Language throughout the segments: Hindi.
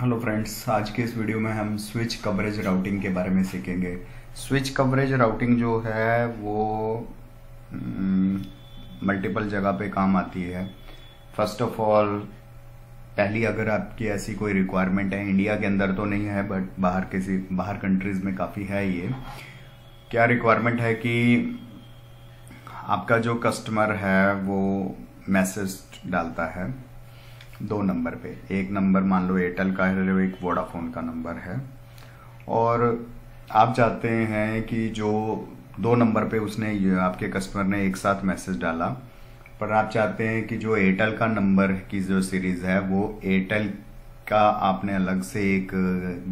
हेलो फ्रेंड्स, आज के इस वीडियो में हम स्विच कवरेज राउटिंग के बारे में सीखेंगे। स्विच कवरेज राउटिंग जो है वो मल्टीपल जगह पे काम आती है। फर्स्ट ऑफ ऑल, पहली अगर आपकी ऐसी कोई रिक्वायरमेंट है, इंडिया के अंदर तो नहीं है बट बाहर कंट्रीज में काफ़ी है। ये क्या रिक्वायरमेंट है कि आपका जो कस्टमर है वो मैसेज डालता है दो नंबर पे। एक नंबर मान लो एयरटेल का है और एक वोडाफोन का नंबर है, और आप चाहते हैं कि जो दो नंबर पे उसने आपके कस्टमर ने एक साथ मैसेज डाला, पर आप चाहते हैं कि जो एयरटेल का नंबर की जो सीरीज है वो एयरटेल का आपने अलग से एक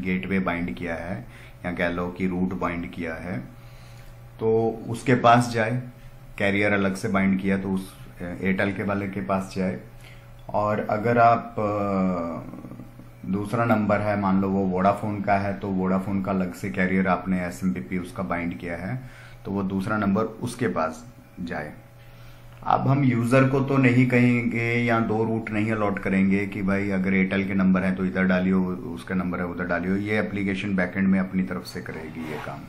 गेटवे बाइंड किया है, या कह लो कि रूट बाइंड किया है, तो उसके पास जाए। कैरियर अलग से बाइंड किया तो उस एयरटेल के वाले के पास जाए। और अगर आप दूसरा नंबर है, मान लो वो वोडाफोन का है, तो वोडाफोन का अलग से कैरियर आपने एसएमपीपी उसका बाइंड किया है, तो वो दूसरा नंबर उसके पास जाए। अब हम यूजर को तो नहीं कहेंगे या दो रूट नहीं अलॉट करेंगे कि भाई अगर एयरटेल के नंबर है तो इधर डालियो, उसका नंबर है उधर डालियो। ये एप्लीकेशन बैकएंड में अपनी तरफ से करेगी ये काम।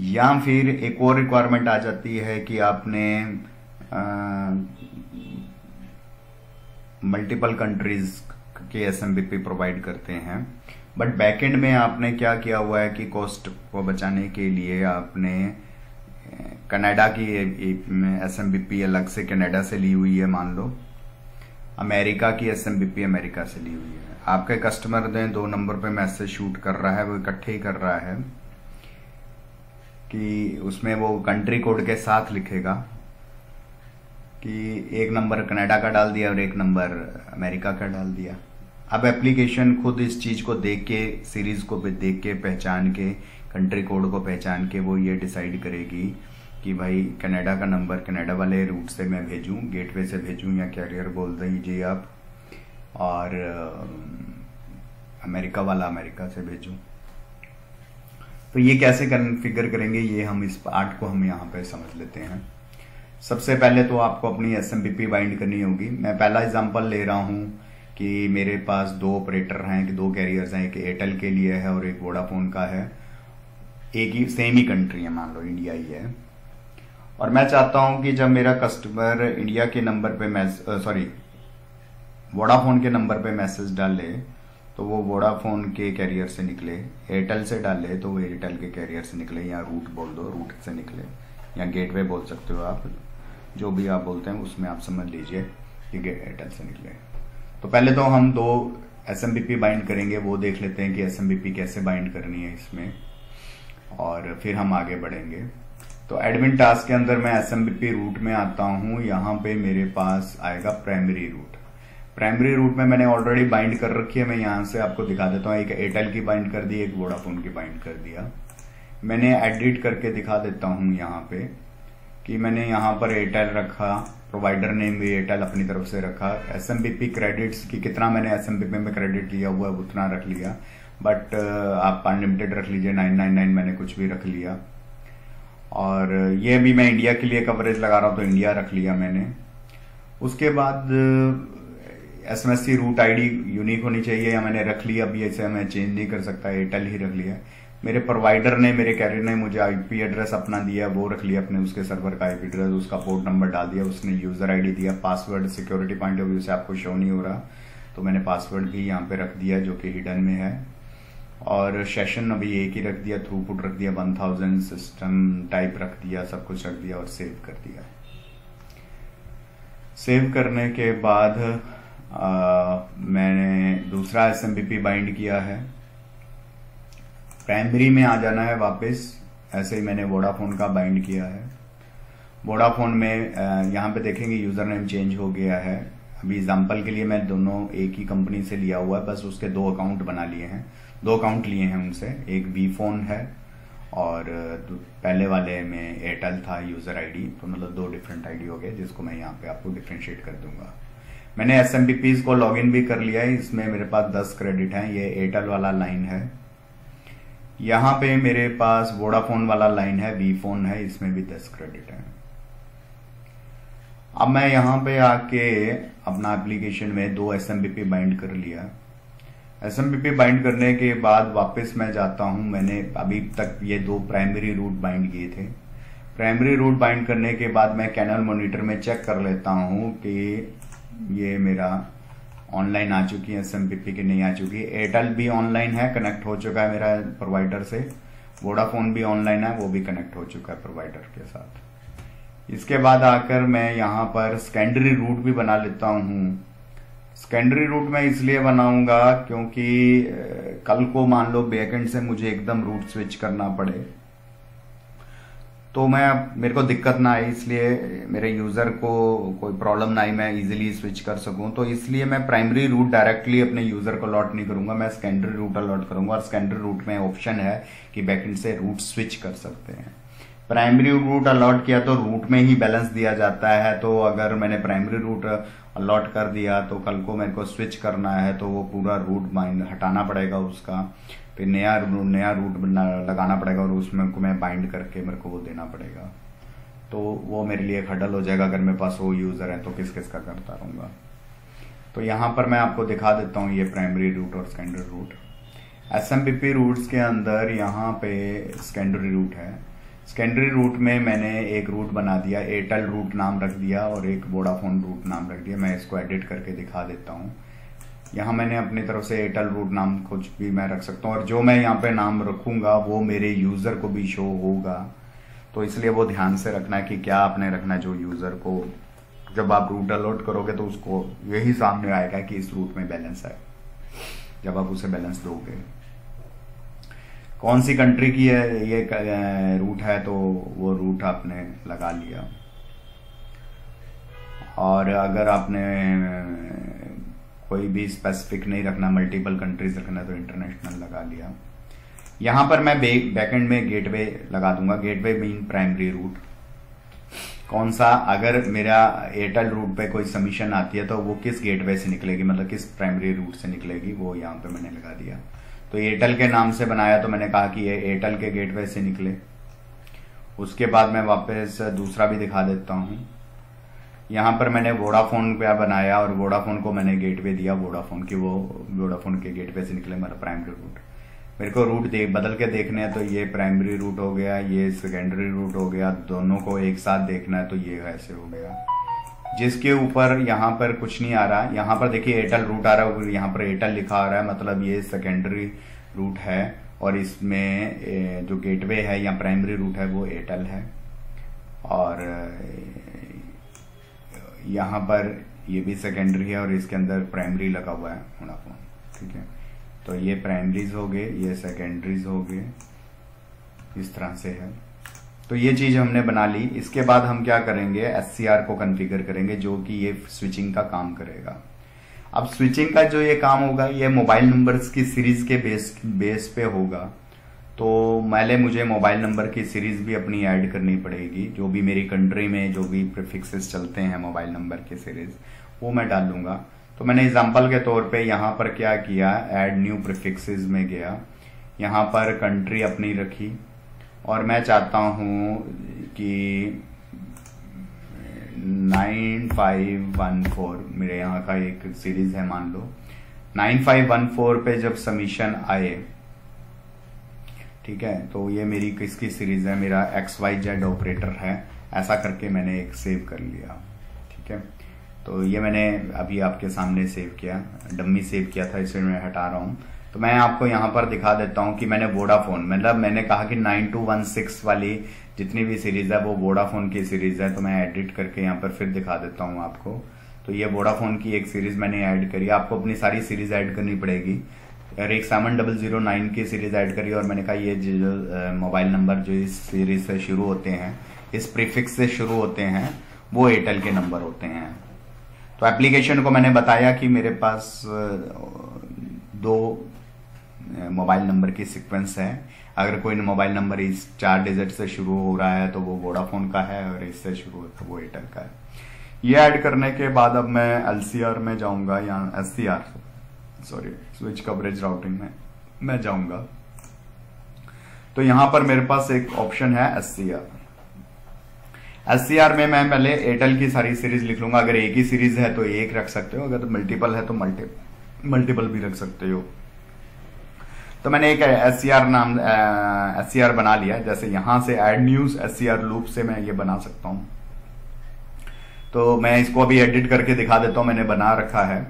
या फिर एक और रिक्वायरमेंट आ जाती है कि आपने मल्टीपल कंट्रीज के एसएमपीपी प्रोवाइड करते हैं, बट बैकएंड में आपने क्या किया हुआ है कि कॉस्ट को बचाने के लिए आपने कनाडा की एसएमपीपी अलग से कनाडा से ली हुई है, मान लो अमेरिका की एसएमपीपी अमेरिका से ली हुई है। आपके कस्टमर ने दो नंबर पे मैसेज शूट कर रहा है, वो इकट्ठे ही कर रहा है कि उसमें वो कंट्री कोड के साथ लिखेगा कि एक नंबर कनाडा का डाल दिया और एक नंबर अमेरिका का डाल दिया। अब एप्लीकेशन खुद इस चीज को देख के, सीरीज को देख के, पहचान के, कंट्री कोड को पहचान के वो ये डिसाइड करेगी कि भाई कनाडा का नंबर कनाडा वाले रूट से मैं भेजूं, गेटवे से भेजूं, या कैरियर बोल दीजिए आप, और अमेरिका वाला अमेरिका से भेजूं। तो ये कैसे कॉन्फ़िगर करेंगे, ये हम इस पार्ट को हम यहाँ पे समझ लेते हैं। सबसे पहले तो आपको अपनी एसएमपीपी बाइंड करनी होगी। मैं पहला एग्जांपल ले रहा हूं कि मेरे पास दो ऑपरेटर हैं, कि दो कैरियर्स हैं, एक एयरटेल के लिए है और एक वोडाफोन का है। एक ही सेम ही कंट्री है, मान लो इंडिया ही है, और मैं चाहता हूं कि जब मेरा कस्टमर इंडिया के नंबर पे वोडाफोन के नंबर पे मैसेज डाले तो वो वोडाफोन के कैरियर से निकले, एयरटेल से डाले तो वो एयरटेल के कैरियर से निकले, या रूट बोल दो रूट से निकले, या गेटवे बोल सकते हो आप, जो भी आप बोलते हैं उसमें आप समझ लीजिए कि एयरटेल से निकले। तो पहले तो हम दो एसएमपीपी बाइंड करेंगे, वो देख लेते हैं कि एसएमपीपी कैसे बाइंड करनी है इसमें, और फिर हम आगे बढ़ेंगे। तो एडमिन टास्क के अंदर मैं एसएमपीपी रूट में आता हूं। यहाँ पे मेरे पास आएगा प्राइमरी रूट। प्राइमरी रूट में मैंने ऑलरेडी बाइंड कर रखी है, मैं यहाँ से आपको दिखा देता हूँ। एक एयरटेल की बाइंड कर दी, एक वोडाफोन की बाइंड कर दिया। मैंने एडिट करके दिखा देता हूं यहाँ पे कि मैंने यहाँ पर एयरटेल रखा, प्रोवाइडर नेम भी एयरटेल अपनी तरफ से रखा। एसएमपीपी क्रेडिट्स की कितना मैंने एसएमपीपी में क्रेडिट लिया हुआ है उतना रख लिया, बट आप अनलिमिटेड रख लीजिए, 999 मैंने कुछ भी रख लिया। और ये भी मैं इंडिया के लिए कवरेज लगा रहा हूँ तो इंडिया रख लिया मैंने। उसके बाद एसएमएससी रूट आईडी यूनिक होनी चाहिए, या मैंने रख लिया, अभी ऐसे मैं चेंज नहीं कर सकता, एयरटेल ही रख लिया। मेरे प्रोवाइडर ने, मेरे कैरियर ने मुझे आईपी एड्रेस अपना दिया, वो रख लिया अपने, उसके सर्वर का आईपी एड्रेस, उसका पोर्ट नंबर डाल दिया, उसने यूजर आईडी दिया। Password security point of view से आपको शो नहीं हो रहा, तो मैंने पासवर्ड भी यहाँ पे रख दिया जो कि हिडन में है। और सेशन अभी एक ही रख दिया, थ्रूपुट रख दिया 1000, सिस्टम टाइप रख दिया, सब कुछ रख दिया और सेव कर दिया। सेव करने के बाद मैंने दूसरा एसएमपीपी बाइंड किया है। प्राइमरी में आ जाना है वापस। ऐसे ही मैंने वोडाफोन का बाइंड किया है। वोडाफोन में यहाँ पे देखेंगे यूजर नेम चेंज हो गया है। अभी एग्जांपल के लिए मैं दोनों एक ही कंपनी से लिया हुआ है, बस उसके दो अकाउंट बना लिए हैं, दो अकाउंट लिए हैं उनसे। एक वी फोन है और पहले वाले में एयरटेल था यूजर आईडी, तो मतलब दो डिफरेंट आईडी हो गए, जिसको मैं यहाँ पे आपको डिफ्रेंशिएट कर दूंगा। मैंने एसएमपीपीज को लॉगिन भी कर लिया है। इसमें मेरे पास 10 क्रेडिट हैं। ये एयरटेल वाला लाइन है। यहाँ पे मेरे पास वोडाफोन वाला लाइन है, वी फोन है, इसमें भी 10 क्रेडिट है। अब मैं यहाँ पे आके अपना एप्लीकेशन में दो एसएमपीपी बाइंड कर लिया। SMPP बाइंड करने के बाद वापस मैं जाता हूं, मैंने अभी तक ये 2 प्राइमरी रूट बाइंड किए थे। प्राइमरी रूट बाइंड करने के बाद मैं कैनल मॉनिटर में चेक कर लेता हूं कि ये मेरा ऑनलाइन आ चुकी है SMPP की नहीं आ चुकी। एयरटेल भी ऑनलाइन है, कनेक्ट हो चुका है मेरा प्रोवाइडर से। वोडाफोन भी ऑनलाइन है, वो भी कनेक्ट हो चुका है प्रोवाइडर के साथ। इसके बाद आकर मैं यहाँ पर सेकेंडरी रूट भी बना लेता हूँ। सेकेंडरी रूट मैं इसलिए बनाऊंगा क्योंकि कल को मान लो बैकएंड से मुझे एकदम रूट स्विच करना पड़े तो मेरे को दिक्कत ना आए, इसलिए मेरे यूजर को कोई प्रॉब्लम ना आए, मैं इजीली स्विच कर सकूं। तो इसलिए मैं प्राइमरी रूट डायरेक्टली अपने यूजर को अलॉट नहीं करूंगा, मैं सेकेंडरी रूट अलॉट करूंगा। और सेकेंडरी रूट में ऑप्शन है कि बैकएंड से रूट स्विच कर सकते हैं। प्राइमरी रूट अलॉट किया तो रूट में ही बैलेंस दिया जाता है, तो अगर मैंने प्राइमरी रूट अलॉट कर दिया तो कल को मेरे को स्विच करना है तो वो पूरा रूट बाइंड हटाना पड़ेगा उसका, फिर नया रूट लगाना पड़ेगा और उसमें को मैं बाइंड करके मेरे को वो देना पड़ेगा। तो वो मेरे लिए खडल हो जाएगा। अगर मेरे पास वो यूजर है तो किस किस का करता रहूंगा। तो यहाँ पर मैं आपको दिखा देता हूँ ये प्राइमरी रूट और सेकेंडरी रूट। SMPP रूट्स के अंदर यहाँ पे सेकेंडरी रूट है। सेकेंडरी रूट में मैंने एक रूट बना दिया, एयरटेल रूट नाम रख दिया और एक वोडाफोन रूट नाम रख दिया। मैं इसको एडिट करके दिखा देता हूँ। यहाँ मैंने अपनी तरफ से एयरटेल रूट नाम कुछ भी मैं रख सकता हूँ और जो मैं यहाँ पे नाम रखूंगा वो मेरे यूजर को भी शो होगा। तो इसलिए वो ध्यान से रखना है कि क्या आपने रखना है, जो यूजर को जब आप रूट अलॉट करोगे तो उसको यही सामने आएगा कि इस रूट में बैलेंस है, जब आप उसे बैलेंस दोगे। कौन सी कंट्री की है ये रूट है तो वो रूट आपने लगा लिया। और अगर आपने कोई भी स्पेसिफिक नहीं रखना, मल्टीपल कंट्रीज रखना तो इंटरनेशनल लगा लिया। यहां पर मैं बैकएंड में गेटवे लगा दूंगा। Gateway mean primary route. कौन सा, अगर मेरा एयरटेल रूट पे कोई सबमिशन आती है तो वो किस गेटवे से निकलेगी, मतलब किस प्राइमरी रूट से निकलेगी, वो यहाँ पे मैंने लगा दिया। तो एयरटेल के नाम से बनाया तो मैंने कहा कि ये एयरटेल के गेटवे से निकले। उसके बाद मैं वापस दूसरा भी दिखा देता हूँ। यहाँ पर मैंने वोडाफोन पे बनाया और वोडाफोन को मैंने गेटवे दिया वोडाफोन की, वो वोडाफोन के गेटवे से निकले मेरा प्राइमरी रूट। मेरे को रूट बदल के देखने हैं तो ये प्राइमरी रूट हो गया, ये सेकेंडरी रूट हो गया, दोनों को एक साथ देखना है तो ये ऐसे हो गया। जिसके ऊपर यहाँ पर कुछ नहीं आ रहा, यहाँ पर देखिए एयरटेल रूट आ रहा है, यहाँ पर एयरटेल लिखा आ रहा है, मतलब ये सेकेंडरी रूट है और इसमें जो गेटवे है या प्राइमरी रूट है वो एयरटेल है। और यहाँ पर ये भी सेकेंडरी है और इसके अंदर प्राइमरी लगा हुआ है वोडाफोन। ठीक है, तो ये प्राइमरीज हो गए, ये सेकेंडरीज हो गए, इस तरह से है। तो ये चीज हमने बना ली। इसके बाद हम क्या करेंगे, SCR को कॉन्फ़िगर करेंगे जो कि ये स्विचिंग का काम करेगा। अब स्विचिंग का जो ये काम होगा ये मोबाइल नंबर्स की सीरीज के बेस पे होगा। तो मुझे मोबाइल नंबर की सीरीज भी अपनी ऐड करनी पड़ेगी, जो भी मेरी कंट्री में जो भी प्रीफिक्सेस चलते हैं मोबाइल नंबर की सीरीज वो मैं डालूंगा। तो मैंने एग्जांपल के तौर पे यहाँ पर क्या किया, ऐड न्यू प्रीफिक्सेस में गया, यहाँ पर कंट्री अपनी रखी और मैं चाहता हूँ कि 9514 मेरे यहाँ का एक सीरीज है, मान लो 9514 पे जब सबमिशन आए, ठीक है, तो ये मेरी किसकी सीरीज है, मेरा XYZ ऑपरेटर है, ऐसा करके मैंने एक सेव कर लिया। ठीक है, तो ये मैंने अभी आपके सामने सेव किया, डम्मी सेव किया था, इसे मैं हटा रहा हूँ। तो मैं आपको यहाँ पर दिखा देता हूँ कि मैंने वोडाफोन, मतलब मैंने कहा कि 9216 वाली जितनी भी सीरीज है वो वोडाफोन की सीरीज है। तो मैं एडिट करके यहाँ पर फिर दिखा देता हूँ आपको। तो ये वोडाफोन की एक सीरीज मैंने ऐड करी, आपको अपनी सारी सीरीज ऐड करनी पड़ेगी। और एक 7009 की सीरीज ऐड करी और मैंने कहा ये जो मोबाइल नंबर जो इस सीरीज से शुरू होते हैं, इस प्रीफिक्स से शुरू होते हैं, वो एयरटेल के नंबर होते हैं। तो एप्लीकेशन को मैंने बताया कि मेरे पास 2 मोबाइल नंबर की सीक्वेंस है। अगर कोई मोबाइल नंबर इस 4 डिजिट से शुरू हो रहा है तो वो वोडाफोन का है और इससे शुरू होता है वो एयरटेल का है। ये ऐड करने के बाद अब मैं LCR में जाऊंगा या SCR स्विच कवरेज राउटिंग में मैं जाऊंगा। तो यहां पर मेरे पास एक ऑप्शन है SCR। SCR में मैं पहले एयरटेल की सारी सीरीज लिख लूंगा। अगर एक ही सीरीज है तो एक रख सकते हो, अगर मल्टीपल है तो मल्टीपल भी रख सकते हो। तो मैंने एक SCR बना लिया। जैसे यहां से ऐड न्यूज SCR लूप से मैं ये बना सकता हूं। तो मैं इसको अभी एडिट करके दिखा देता हूं, मैंने बना रखा है।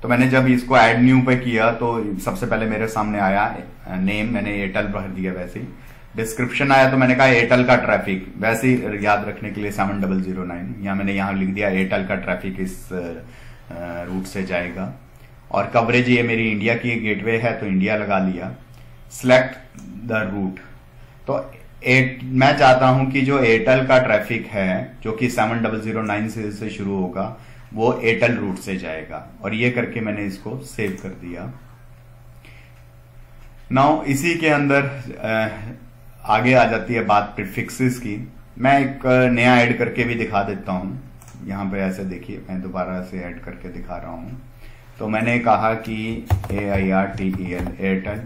तो मैंने जब इसको ऐड न्यू पे किया तो सबसे पहले मेरे सामने आया नेम, मैंने एयरटेल भर दिया। वैसे ही डिस्क्रिप्शन आया तो मैंने कहा एयरटेल का ट्रैफिक, वैसे ही याद रखने के लिए 7009 या मैंने यहां लिख दिया एयरटेल का ट्रैफिक इस रूट से जाएगा। और कवरेज ये मेरी इंडिया की गेटवे है तो इंडिया लगा लिया। सिलेक्ट द रूट, तो मैं चाहता हूं कि जो एयरटेल का ट्रैफिक है जो कि 7009 से शुरू होगा वो एयरटेल रूट से जाएगा। और ये करके मैंने इसको सेव कर दिया। नाउ इसी के अंदर आगे आ जाती है बात प्रीफिक्सेस की। मैं एक नया ऐड करके भी दिखा देता हूं। यहां पे ऐसे देखिए, मैं दोबारा से ऐड करके दिखा रहा हूं। तो मैंने कहा कि AIRTEL एयरटेल,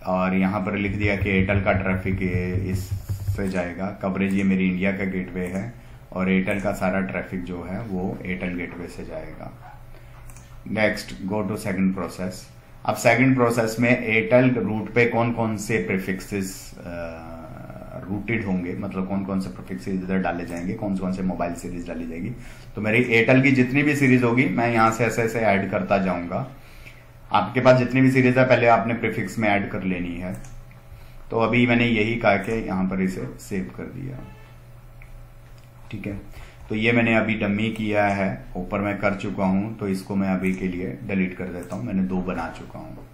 और यहां पर लिख दिया कि एयरटेल का ट्रैफिक इससे जाएगा। कवरेज ये मेरी इंडिया का गेटवे है और एयरटेल का सारा ट्रैफिक जो है वो एयरटेल गेटवे से जाएगा। Next go to second process. अब सेकंड प्रोसेस में एयरटेल रूट पे कौन कौन से प्रीफिक्सेस रूटेड होंगे, मतलब कौन कौन से प्रीफिक्सेस इधर डाले जाएंगे, कौन कौन से मोबाइल सीरीज डाली जाएगी। तो मेरी एयरटेल की जितनी भी सीरीज होगी मैं यहां से ऐसे ऐसे ऐड करता जाऊंगा। आपके पास जितनी भी सीरीज है पहले आपने प्रीफिक्स में ऐड कर लेनी है। तो अभी मैंने यही कहा कि यहां पर इसे सेव कर दिया। ठीक है, तो ये मैंने अभी डमी किया है, ऊपर मैं कर चुका हूं। तो इसको मैं अभी के लिए डिलीट कर देता हूं, मैंने 2 बना चुका हूं।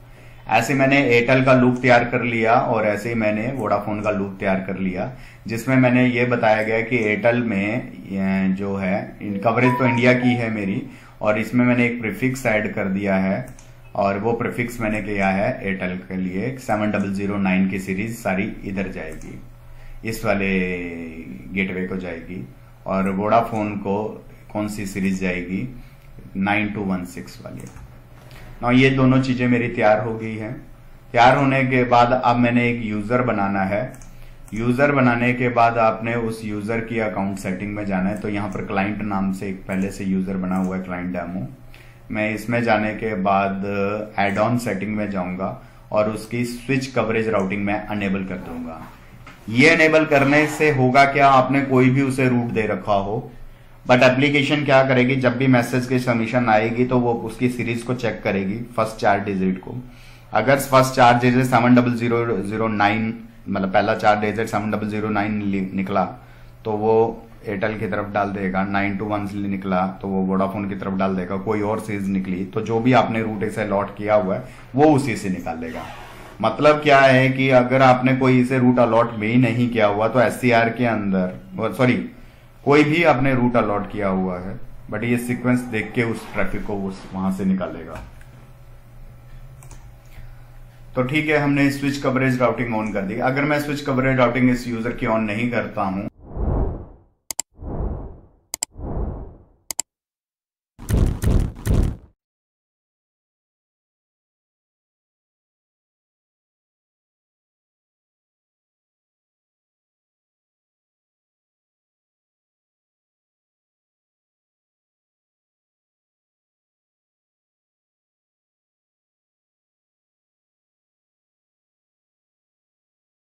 ऐसे मैंने एयरटेल का लूप तैयार कर लिया और ऐसे ही मैंने वोडाफोन का लूप तैयार कर लिया, जिसमें मैंने ये बताया गया कि एयरटेल में जो है कवरेज तो इंडिया की है मेरी, और इसमें मैंने एक प्रीफिक्स ऐड कर दिया है। और वो प्रीफिक्स मैंने किया है एयरटेल के लिए 7009 की सीरीज सारी इधर जाएगी, इस वाले गेटवे को जाएगी। और वोडाफोन को कौन सी सीरीज जाएगी, 9216 वाली। ना ये दोनों चीजें मेरी तैयार हो गई हैं। तैयार होने के बाद अब मैंने एक यूजर बनाना है। यूजर बनाने के बाद आपने उस यूजर की अकाउंट सेटिंग में जाना है। तो यहाँ पर क्लाइंट नाम से एक पहले से यूजर बना हुआ है, क्लाइंट डेमो। मैं इसमें जाने के बाद एड ऑन सेटिंग में जाऊंगा और उसकी स्विच कवरेज राउटिंग में अनेबल कर दूंगा। ये अनेबल करने से होगा क्या, आपने कोई भी उसे रूट दे रखा हो, बट एप्लीकेशन क्या करेगी, जब भी मैसेज की सबमिशन आएगी तो वो उसकी सीरीज को चेक करेगी, फर्स्ट 4 डिजिट को। अगर फर्स्ट 4 डिजिट 7009 मतलब पहला 4 डिजिट 7009 निकला तो वो एयरटेल की तरफ डाल देगा, 921 निकला तो वो वोडाफोन की तरफ डाल देगा, कोई और सीरीज निकली तो जो भी आपने रूट इसे अलॉट किया हुआ है वो उसी से निकाल देगा। मतलब क्या है कि अगर आपने कोई इसे रूट अलॉट भी नहीं किया हुआ तो SCR के अंदर कोई भी आपने रूट अलॉट किया हुआ है, बट ये सीक्वेंस देख के उस ट्रैफिक को वहां से निकालेगा। तो ठीक है, हमने स्विच कवरेज राउटिंग ऑन कर दी। अगर मैं स्विच कवरेज राउटिंग इस यूजर की ऑन नहीं करता हूं